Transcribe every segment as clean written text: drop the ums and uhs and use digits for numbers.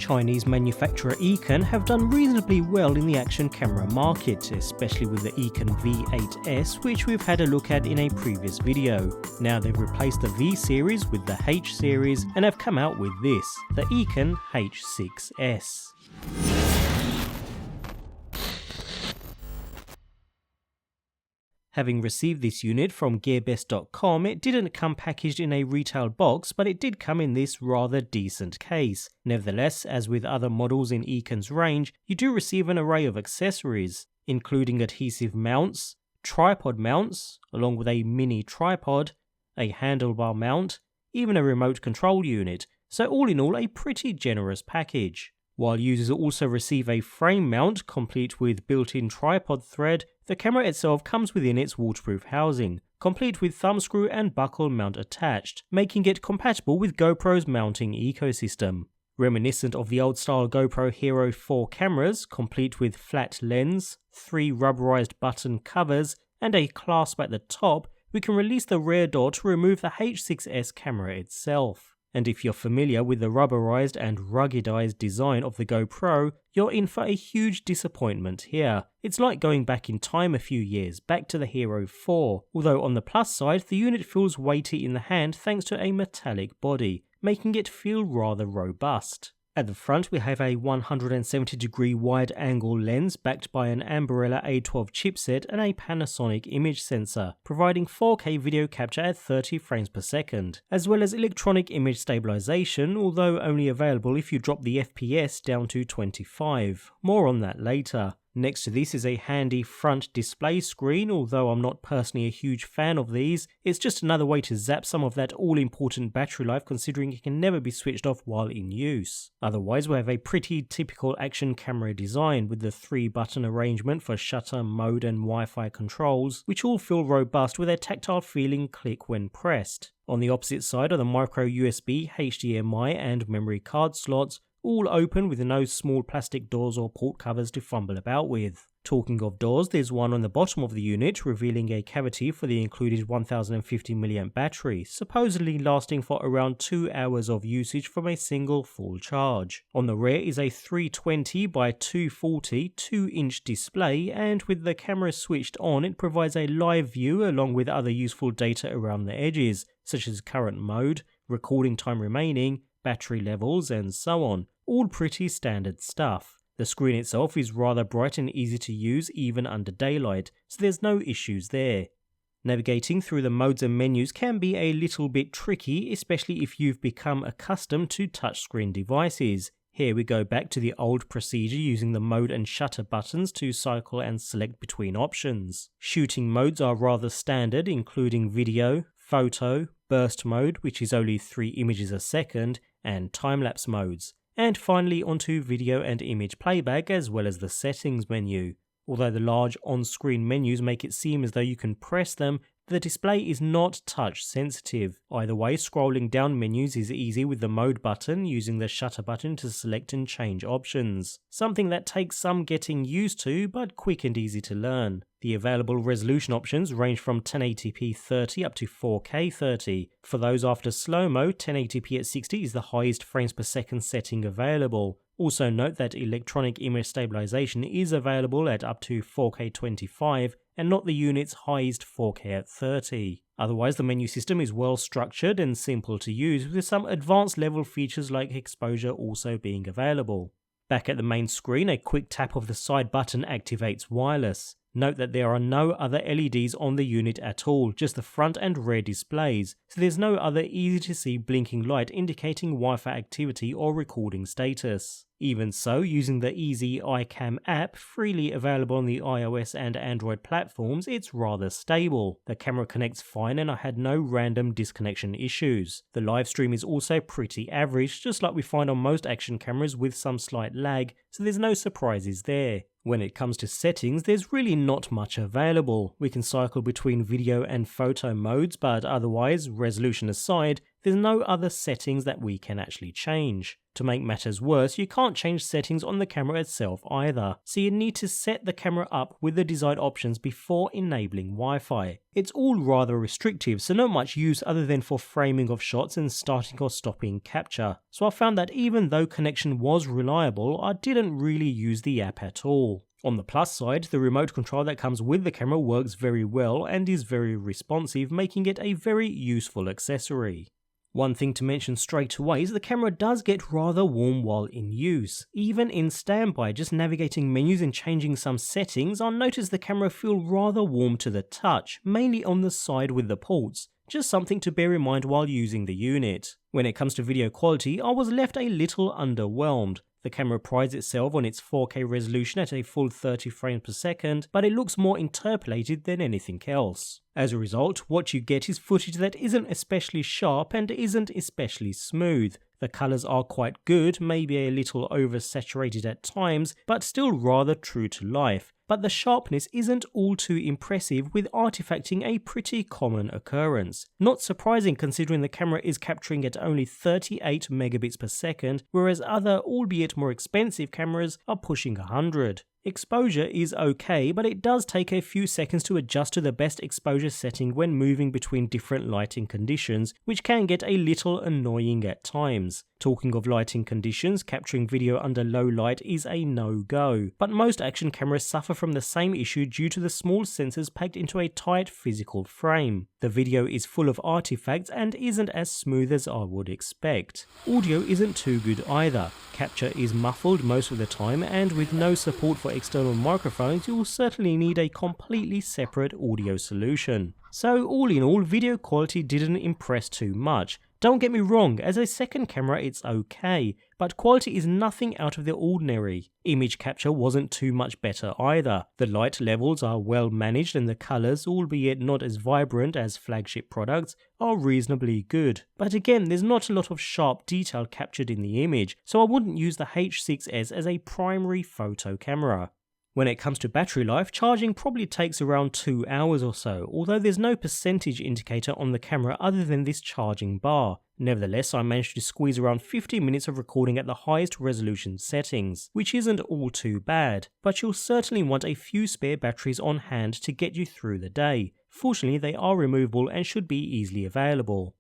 Chinese manufacturer Eken have done reasonably well in the action camera market, especially with the Eken V8s, which we've had a look at in a previous video. Now they've replaced the V series with the H series and have come out with this, the Eken H6s. Having received this unit from gearbest.com, it didn't come packaged in a retail box, but it did come in this rather decent case. Nevertheless, as with other models in Eken's range, you do receive an array of accessories, including adhesive mounts, tripod mounts, along with a mini tripod, a handlebar mount, even a remote control unit, so all in all a pretty generous package. While users also receive a frame mount complete with built-in tripod thread, the camera itself comes within its waterproof housing, complete with thumbscrew and buckle mount attached, making it compatible with GoPro's mounting ecosystem. Reminiscent of the old-style GoPro Hero 4 cameras, complete with flat lens, 3 rubberized button covers, and a clasp at the top, we can release the rear door to remove the H6s camera itself. And if you're familiar with the rubberized and ruggedized design of the GoPro, you're in for a huge disappointment here. It's like going back in time a few years, back to the Hero 4, although on the plus side, the unit feels weighty in the hand thanks to a metallic body, making it feel rather robust. At the front we have a 170-degree wide-angle lens backed by an Ambarella A12 chipset and a Panasonic image sensor, providing 4K video capture at 30 frames per second, as well as electronic image stabilisation, although only available if you drop the FPS down to 25. More on that later. Next to this is a handy front display screen. Although I'm not personally a huge fan of these, it's just another way to zap some of that all-important battery life, considering it can never be switched off while in use. Otherwise we have a pretty typical action camera design with the 3-button arrangement for shutter, mode and Wi-Fi controls, which all feel robust with a tactile feeling click when pressed. On the opposite side are the micro USB, HDMI and memory card slots, all open with no small plastic doors or port covers to fumble about with. Talking of doors, there's one on the bottom of the unit revealing a cavity for the included 1050mAh battery, supposedly lasting for around 2 hours of usage from a single full charge. On the rear is a 320 by 240 2-inch display, and with the camera switched on it provides a live view along with other useful data around the edges, such as current mode, recording time remaining, battery levels and so on. All pretty standard stuff. The screen itself is rather bright and easy to use even under daylight, so there's no issues there. Navigating through the modes and menus can be a little bit tricky, especially if you've become accustomed to touchscreen devices. Here we go back to the old procedure using the mode and shutter buttons to cycle and select between options. Shooting modes are rather standard, including video, photo, burst mode, which is only 3 images a second, and time-lapse modes, and finally onto video and image playback as well as the settings menu. Although the large on-screen menus make it seem as though you can press them, the display is not touch sensitive. Either way, scrolling down menus is easy with the mode button, using the shutter button to select and change options. Something that takes some getting used to, but quick and easy to learn. The available resolution options range from 1080p 30 up to 4K 30. For those after slow-mo, 1080p at 60 is the highest frames per second setting available. Also note that electronic image stabilization is available at up to 4K 25 and not the unit's highest 4K at 30. Otherwise, the menu system is well structured and simple to use, with some advanced level features like exposure also being available. Back at the main screen, a quick tap of the side button activates wireless. Note that there are no other LEDs on the unit at all, just the front and rear displays, so there's no other easy to see blinking light indicating Wi-Fi activity or recording status. Even so, using the Easy iCam app, freely available on the iOS and Android platforms, it's rather stable. The camera connects fine and I had no random disconnection issues. The live stream is also pretty average, just like we find on most action cameras with some slight lag, so there's no surprises there. When it comes to settings, there's really not much available. We can cycle between video and photo modes, but otherwise, resolution aside, there's no other settings that we can actually change. To make matters worse, you can't change settings on the camera itself either, so you need to set the camera up with the desired options before enabling Wi-Fi. It's all rather restrictive, so not much use other than for framing of shots and starting or stopping capture. So I found that even though connection was reliable, I didn't really use the app at all. On the plus side, the remote control that comes with the camera works very well and is very responsive, making it a very useful accessory. One thing to mention straight away is the camera does get rather warm while in use. Even in standby, just navigating menus and changing some settings, I noticed the camera feel rather warm to the touch, mainly on the side with the ports. Just something to bear in mind while using the unit. When it comes to video quality, I was left a little underwhelmed. The camera prides itself on its 4K resolution at a full 30 frames per second, but it looks more interpolated than anything else. As a result, what you get is footage that isn't especially sharp and isn't especially smooth. The colours are quite good, maybe a little oversaturated at times, but still rather true to life. But the sharpness isn't all too impressive, with artifacting a pretty common occurrence. Not surprising considering the camera is capturing at only 38 megabits per second, whereas other, albeit more expensive cameras are pushing 100. Exposure is okay, but it does take a few seconds to adjust to the best exposure setting when moving between different lighting conditions, which can get a little annoying at times. Talking of lighting conditions, capturing video under low light is a no-go, but most action cameras suffer from the same issue due to the small sensors packed into a tight physical frame. The video is full of artifacts and isn't as smooth as I would expect. Audio isn't too good either. Capture is muffled most of the time, and with no support for external microphones, you will certainly need a completely separate audio solution. So all in all, video quality didn't impress too much. Don't get me wrong, as a second camera it's okay, but quality is nothing out of the ordinary. Image capture wasn't too much better either. The light levels are well managed and the colours, albeit not as vibrant as flagship products, are reasonably good. But again, there's not a lot of sharp detail captured in the image, so I wouldn't use the H6s as a primary photo camera. When it comes to battery life, charging probably takes around 2 hours or so, although there's no percentage indicator on the camera other than this charging bar. Nevertheless, I managed to squeeze around 50 minutes of recording at the highest resolution settings, which isn't all too bad, but you'll certainly want a few spare batteries on hand to get you through the day. Fortunately, they are removable and should be easily available.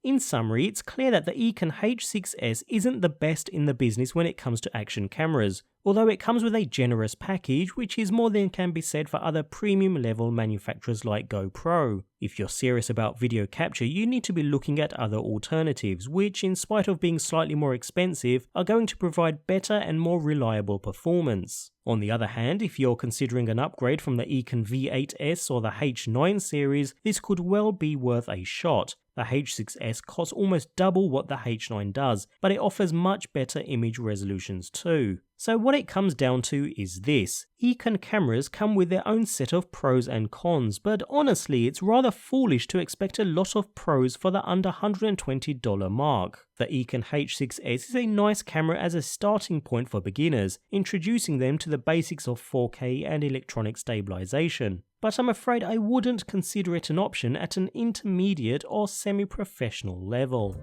In summary, it's clear that the Eken H6s isn't the best in the business when it comes to action cameras, although it comes with a generous package, which is more than can be said for other premium level manufacturers like GoPro. If you're serious about video capture, you need to be looking at other alternatives, which, in spite of being slightly more expensive, are going to provide better and more reliable performance. On the other hand, if you're considering an upgrade from the Eken V8s or the H9 series, this could well be worth a shot. The H6s costs almost double what the H9 does, but it offers much better image resolutions too. So what it comes down to is this: Eken cameras come with their own set of pros and cons, but honestly it's rather foolish to expect a lot of pros for the under $120 mark. The Eken H6s is a nice camera as a starting point for beginners, introducing them to the basics of 4K and electronic stabilisation. But I'm afraid I wouldn't consider it an option at an intermediate or semi-professional level.